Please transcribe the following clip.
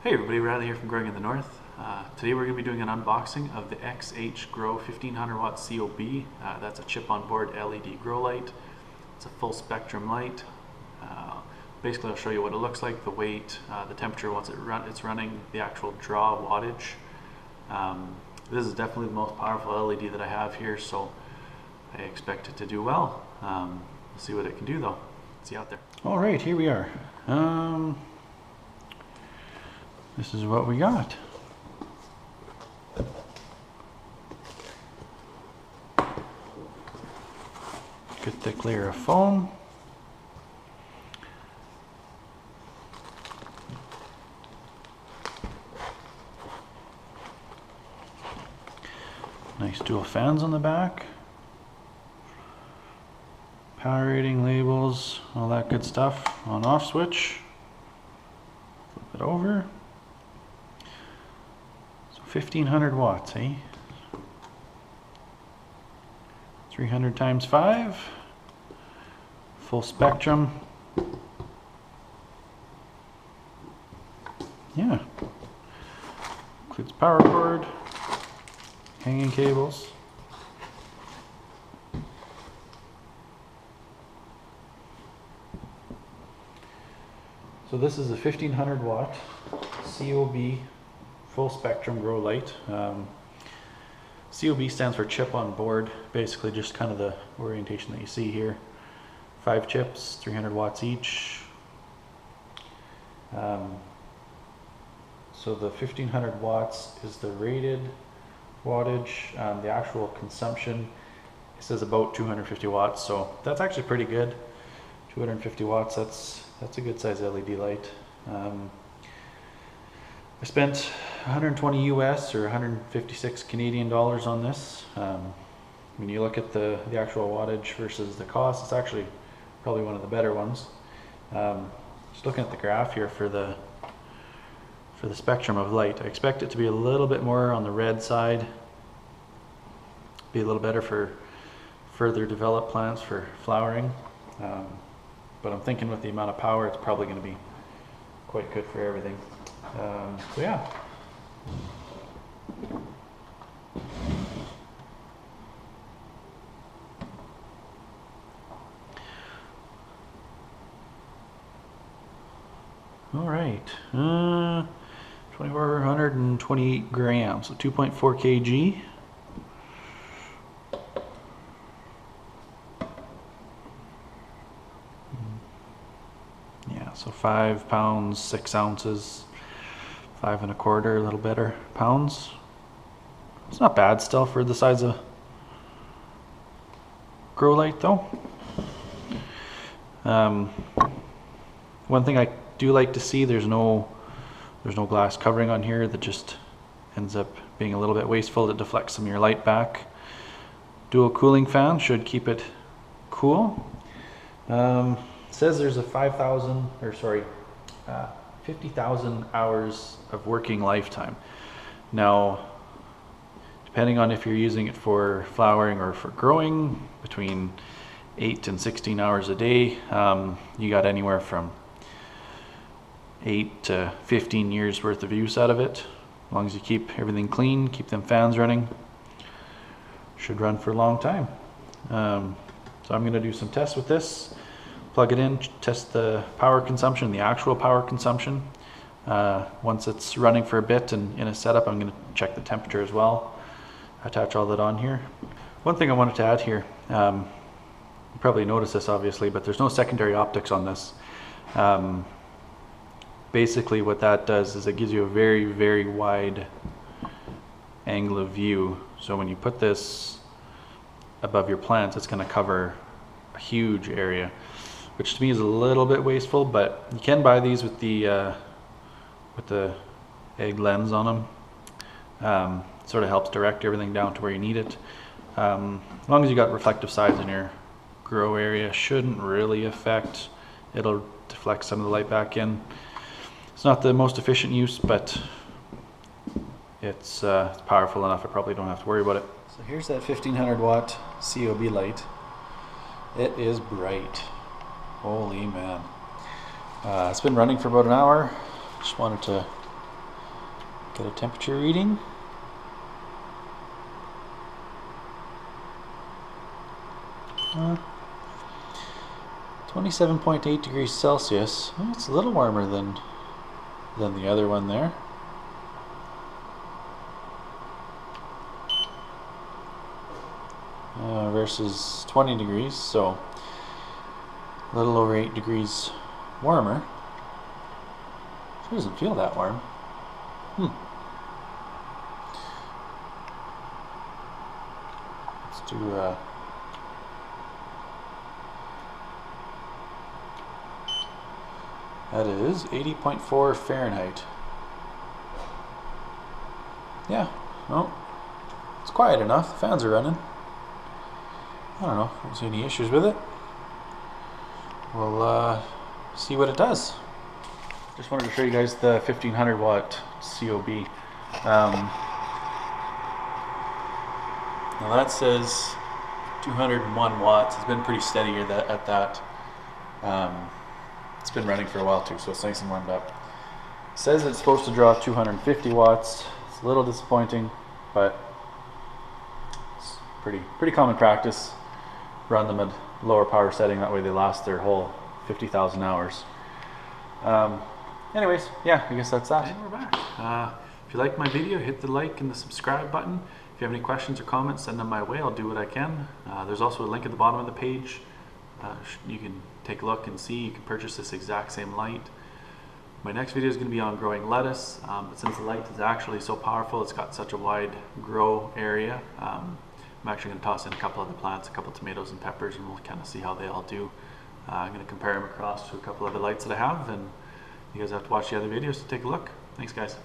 Hey everybody, Riley here from Growing in the North. Today we're going to be doing an unboxing of the XHGrow 1500 watt COB. That's a chip on board LED grow light. It's a full spectrum light. Basically I'll show you what it looks like, the weight, the temperature once it's running, the actual draw wattage. This is definitely the most powerful LED that I have here, so I expect it to do well. We'll see what it can do though. See you out there. Alright, here we are. This is what we got. Good thick layer of foam. Nice dual fans on the back. Power rating, labels, all that good stuff. On off switch. Flip it over. 1500 watts, eh? 300 times 5. Full spectrum. Yeah. Includes power cord, hanging cables. So this is a 1500 watt COB full spectrum grow light. COB stands for chip on board, basically just kind of the orientation that you see here. 5 chips, 300 watts each. So the 1500 watts is the rated wattage. The actual consumption, it says about 250 watts, so that's actually pretty good. 250 watts, that's a good size LED light. I spent 120 US or 156 Canadian dollars on this. When you look at the actual wattage versus the cost, it's actually probably one of the better ones. Just looking at the graph here for the spectrum of light, I expect it to be a little bit more on the red side, be a little better for further developed plants for flowering. But I'm thinking with the amount of power, it's probably going to be quite good for everything. So yeah. All right, 2,428 grams, so 2.4 kg. Yeah, so 5 pounds, 6 ounces. 5 1/4, a little better pounds. It's not bad still for the size of grow light though. One thing I do like to see, there's no glass covering on here that just ends up being a little bit wasteful. It deflects some of your light back. Dual cooling fan should keep it cool. It says there's a 50,000 hours of working lifetime. Now, depending on if you're using it for flowering or for growing, between 8 and 16 hours a day, you got anywhere from 8 to 15 years worth of use out of it. As long as you keep everything clean, keep them fans running, should run for a long time. So I'm going to do some tests with this. Plug it in, test the power consumption, the actual power consumption. Once it's running for a bit and in a setup, I'm going to check the temperature as well. Attach all that on here. One thing I wanted to add here, you probably noticed this obviously, but there's no secondary optics on this. Basically what that does is it gives you a very, very wide angle of view. So when you put this above your plants, it's going to cover a huge area, which to me is a little bit wasteful, but you can buy these with the egg lens on them. Sort of helps direct everything down to where you need it. As long as you got reflective sides in your grow area, shouldn't really affect. It'll deflect some of the light back in. It's not the most efficient use, but it's powerful enough. I probably don't have to worry about it. So here's that 1500 watt COB light. It is bright. Holy man. It's been running for about an hour. Just wanted to Get a temperature reading. Uh, 27.8 degrees Celsius. Oh, it's a little warmer than the other one there. Versus 20 degrees, so a little over 8 degrees warmer. Sure doesn't feel that warm. Let's do that is 80.4 Fahrenheit. Yeah, well, it's quiet enough. The fans are running. I don't know, I don't see any issues with it. We'll see what it does. Just wanted to show you guys the 1500 watt COB. Now that says 201 watts. It's been pretty steady at that. It's been running for a while too, so it's nice and warmed up. It says it's supposed to draw 250 watts. It's a little disappointing, but it's pretty common practice. Run them at lower power setting, that way they last their whole 50,000 hours. Anyways, yeah, I guess that's that. And we're back. If you like my video, hit the like and the subscribe button. If you have any questions or comments, send them my way. I'll do what I can. There's also a link at the bottom of the page. You can take a look and see. You can purchase this exact same light. My next video is going to be on growing lettuce, but since the light is actually so powerful, it's got such a wide grow area. I'm actually going to toss in a couple other plants, a couple tomatoes and peppers, and we'll kind of see how they all do. I'm going to compare them across to a couple other lights that I have, and you guys have to watch the other videos to take a look. Thanks, guys.